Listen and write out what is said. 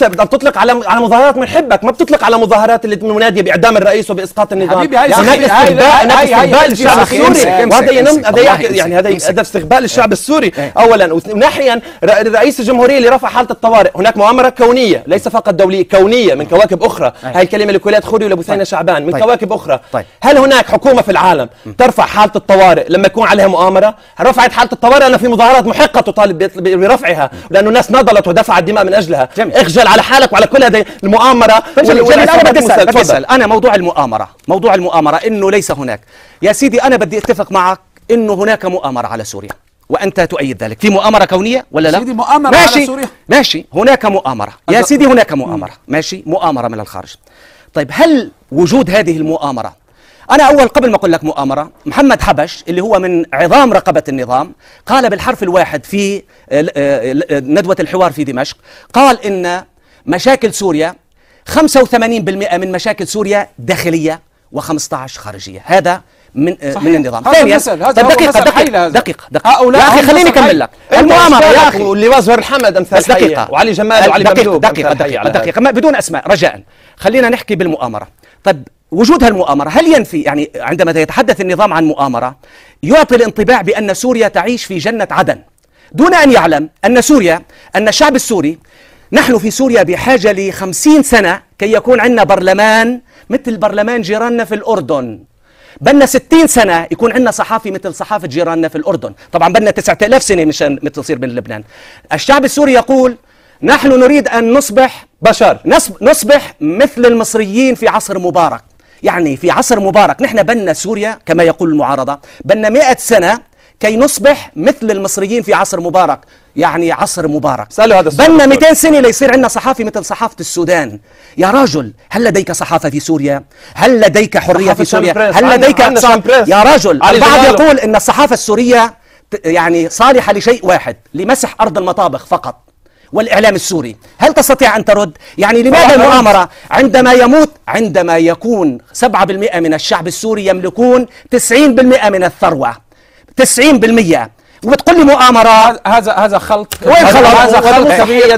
بدك تطلق على مظاهرات من حبك، ما بتطلق على مظاهرات اللي مناديه باعدام الرئيس وباسقاط النظام. حبيبي هناك استغباء للشعب السوري، وهذا استغباء للشعب السوري اولا. وثانيا رئيس الجمهوريه اللي رفع حاله الطوارئ، هناك مؤامره كونيه ليس فقط دوليه، كونيه من كواكب اخرى. هاي الكلمه لكولات خوري ولبثينه شعبان من كواكب اخرى. هل هناك حكومه في العالم ترفع حاله الطوارئ لما يكون عليها مؤامره؟ رفعت حاله الطوارئ لأن في مظاهرات محقه تطالب برفعها، لانه الناس نضلت ودفعت دماء من اجلها. اخجل على حالك وعلى كل هذه المؤامره. انا بدي اسال انا موضوع المؤامره انه ليس هناك. يا سيدي انا بدي اتفق معك انه هناك مؤامره على سوريا وانت تؤيد ذلك. في مؤامره كونيه ولا لا؟ سيدي مؤامره على سوريا ماشي، هناك مؤامره يا سيدي، هناك مؤامره ماشي، مؤامره من الخارج. طيب هل وجود هذه المؤامره، أنا أول قبل ما أقول لك مؤامرة، محمد حبش اللي هو من عظام رقبة النظام قال بالحرف الواحد في ندوة الحوار في دمشق، قال إن مشاكل سوريا 85% من مشاكل سوريا داخلية و15 خارجية. هذا من النظام. ثانيا دقيقة يا أخي خليني أكمل لك المؤامرة يا أخي، واللي وازور الحمد أمثال دقيقة وعلي جمال وعلي مملوك. دقيقة بدون أسماء رجاء، خلينا نحكي بالمؤامرة. طيب وجود هالمؤامرة هل ينفي، يعني عندما يتحدث النظام عن مؤامرة يعطي الانطباع بأن سوريا تعيش في جنة عدن دون أن يعلم أن الشعب السوري، نحن في سوريا بحاجة ل50 سنة كي يكون عندنا برلمان مثل برلمان جيراننا في الأردن. بدنا 60 سنة يكون عندنا صحافي مثل صحافة جيراننا في الأردن. طبعا بدنا 9000 سنة مشان مثل تصير بين لبنان. الشعب السوري يقول نحن نريد أن نصبح نصبح مثل المصريين في عصر مبارك. يعني في عصر مبارك نحن بنا سوريا كما يقول المعارضة بنا 100 سنة كي نصبح مثل المصريين في عصر مبارك، يعني عصر مبارك. بنا 200 سنة ليصير عندنا صحافي مثل صحافة السودان. يا رجل هل لديك صحافة في سوريا؟ هل لديك حرية في سوريا؟ هل لديك يا رجل البعض يقول ان الصحافة السورية يعني صالحة لشيء واحد، لمسح أرض المطابخ فقط والإعلام السوري. هل تستطيع أن ترد؟ يعني لماذا المؤامرة عندما يكون 7% من الشعب السوري يملكون 90% من الثروة، 90%، وبتقول لي مؤامرة؟ هذا خلط. وين خلط؟ هذا خلط كبير.